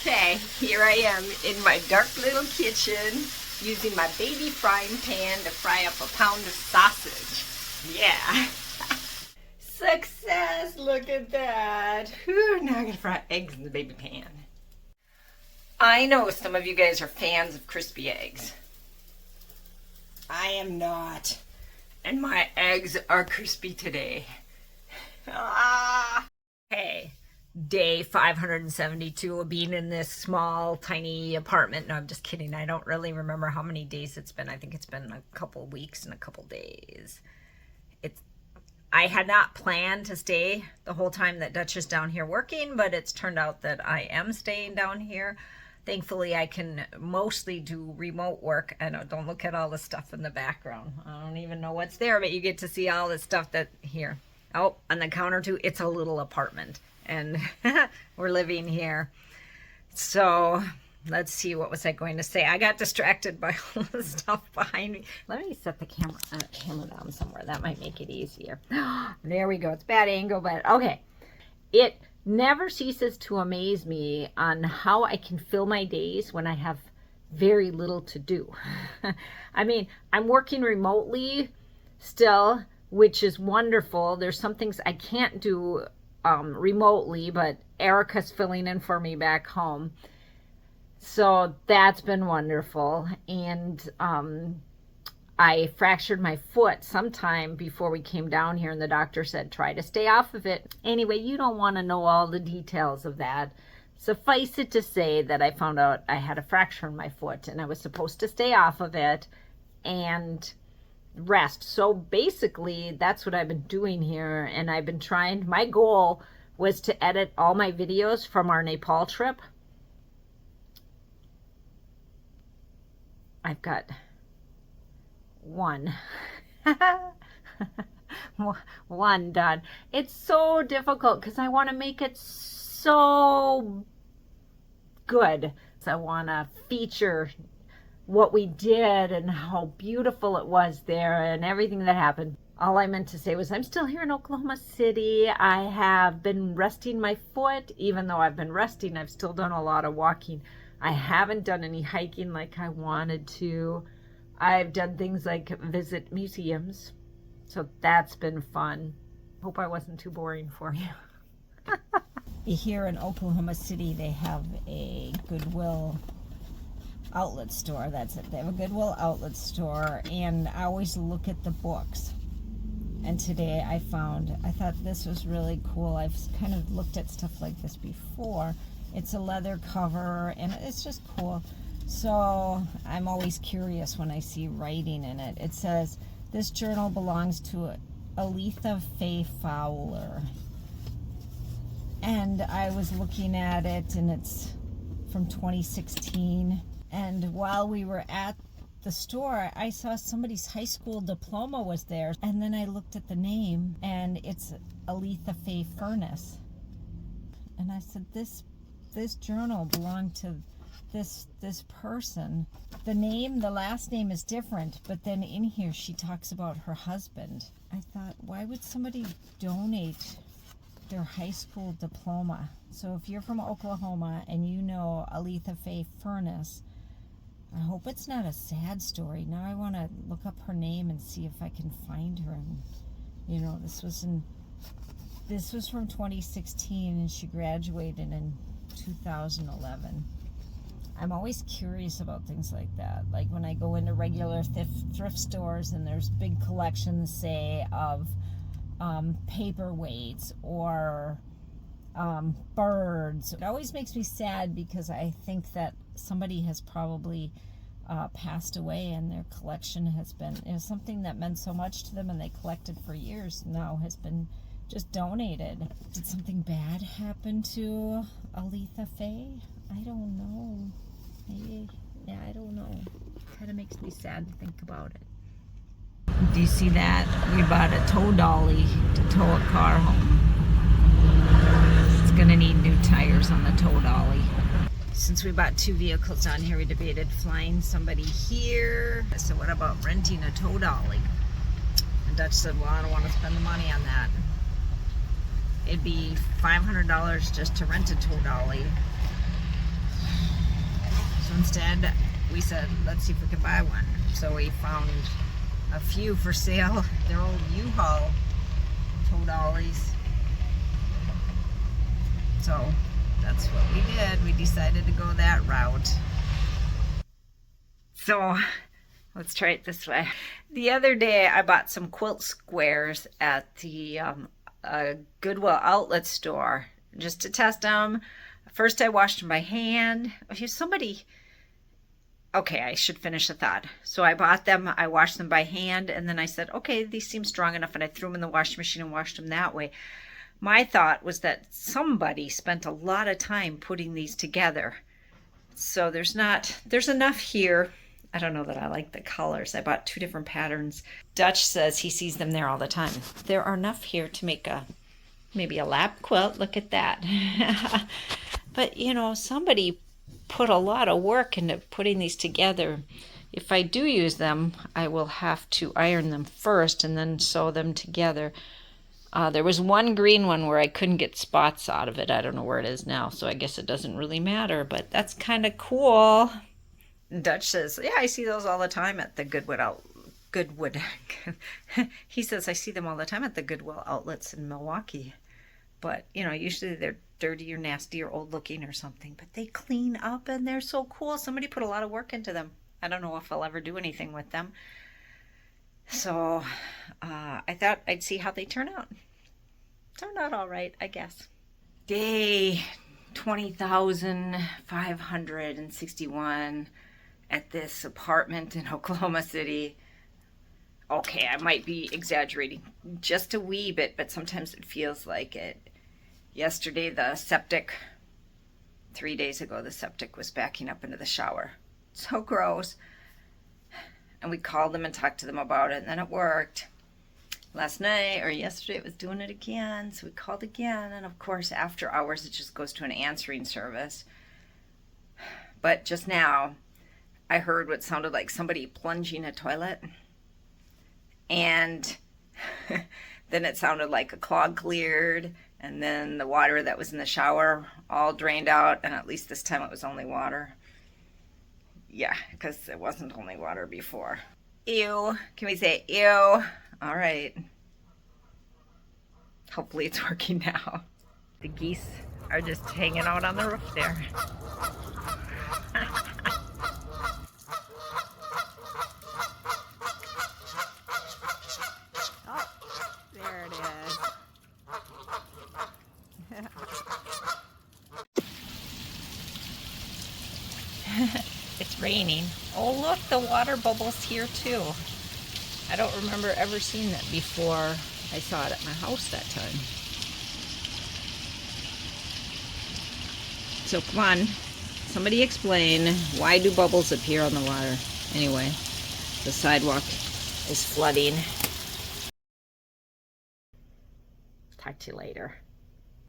Okay, here I am in my dark little kitchen using my baby frying pan to fry up a pound of sausage. Yeah. Success! Look at that. Whew, now I'm gonna fry eggs in the baby pan. I know some of you guys are fans of crispy eggs. I am not. And my eggs are crispy today. Hey, day 572 of being in this small, tiny apartment. No, I'm just kidding. I don't really remember how many days it's been. I think it's been a couple weeks and a couple days. I had not planned to stay the whole time that Dutch is down here working, but it's turned out that I am staying down here. Thankfully, I can mostly do remote work. I know, don't look at all the stuff in the background. I don't even know what's there, but you get to see all the stuff that here. Oh, on the counter too, it's a little apartment and we're living here. So let's see, what was I going to say? I got distracted by all the stuff behind me. Let me set the camera down somewhere. That might make it easier. There we go. It's bad angle, but okay. It never ceases to amaze me on how I can fill my days when I have very little to do. I mean, I'm working remotely still, which is wonderful. There's some things I can't do remotely, but Erica's filling in for me back home. So that's been wonderful. And I fractured my foot sometime before we came down here, and the doctor said, try to stay off of it. Anyway, you don't want to know all the details of that. Suffice it to say that I found out I had a fracture in my foot, and I was supposed to stay off of it and rest. So basically, that's what I've been doing here, and I've been trying. My goal was to edit all my videos from our Nepal trip. I've got one done. It's so difficult because I want to make it so good. So I want to feature what we did and how beautiful it was there and everything that happened. All I meant to say was I'm still here in Oklahoma City. I have been resting my foot. Even though I've been resting, I've still done a lot of walking. I haven't done any hiking like I wanted to. I've done things like visit museums. So that's been fun. Hope I wasn't too boring for you. Here in Oklahoma City, they have a Goodwill outlet store. That's it. They have a Goodwill outlet store, and I always look at the books. And today I thought this was really cool. I've kind of looked at stuff like this before. It's a leather cover, and it's just cool. So I'm always curious when I see writing in it. It says, this journal belongs to Aletha Faye Fowler. And I was looking at it, and it's from 2016. And while we were at the store, I saw somebody's high school diploma was there. And then I looked at the name, and it's Aletha Faye Furness. And I said, this journal belonged to this person. The last name is different, but then in here she talks about her husband. I thought, why would somebody donate their high school diploma? So if you're from Oklahoma and you know Aletha Faye Furness, I hope it's not a sad story. Now I want to look up her name and see if I can find her. And you know, this was from 2016, and she graduated in 2011. I'm always curious about things like that. Like when I go into regular thrift stores and there's big collections, say, of paperweights or birds. It always makes me sad because I think that somebody has probably passed away and their collection has been, something that meant so much to them and they collected for years now has been just donated. Did something bad happen to Aletha Faye? I don't know. Maybe, yeah, I don't know. Kind of makes me sad to think about it. Do you see that? We bought a tow dolly to tow a car home. It's gonna need new tires on the tow dolly. Since we bought 2 vehicles down here, we debated flying somebody here. So what about renting a tow dolly? And Dutch said, well, I don't want to spend the money on that. It'd be $500 just to rent a tow dolly. So instead, we said, let's see if we can buy one. So we found a few for sale. They're old U-Haul tow dollies. So that's what we did. We decided to go that route. So let's try it this way. The other day I bought some quilt squares at the Goodwill outlet store just to test them. First I washed them by hand. Okay, I should finish the thought. So I bought them, I washed them by hand, and then I said, okay, these seem strong enough, and I threw them in the washing machine and washed them that way. My thought was that somebody spent a lot of time putting these together. So there's enough here. I don't know that I like the colors. I bought 2 different patterns. Dutch says he sees them there all the time. There are enough here to make maybe a lap quilt. Look at that. But you know, somebody put a lot of work into putting these together. If I do use them, I will have to iron them first and then sew them together. There was one green one where I couldn't get spots out of it. I don't know where it is now, so I guess it doesn't really matter, but that's kind of cool. Dutch says, yeah, I see those all the time at the Goodwill. He says, I see them all the time at the Goodwill outlets in Milwaukee. But, you know, usually they're dirty or nasty or old looking or something. But they clean up and they're so cool. Somebody put a lot of work into them. I don't know if I'll ever do anything with them. So I thought I'd see how they turn out. Turned out all right, I guess. Day 20,561 at this apartment in Oklahoma City. Okay, I might be exaggerating just a wee bit, but sometimes it feels like it. Yesterday, 3 days ago, the septic was backing up into the shower. So gross. And we called them and talked to them about it, and then it worked. Last night, or yesterday, it was doing it again, so we called again, and of course, after hours, it just goes to an answering service. But just now, I heard what sounded like somebody plunging a toilet, and then it sounded like a clog cleared, and then the water that was in the shower all drained out, and at least this time it was only water. Yeah, because it wasn't only water before. Ew. Can we say ew? All right. Hopefully it's working now. The geese are just hanging out on the roof there. Oh, there it is. It's raining. Oh, look, the water bubbles here too. I don't remember ever seeing that before. I saw it at my house that time. So come on, somebody explain, why do bubbles appear on the water? Anyway, the sidewalk is flooding. Talk to you later.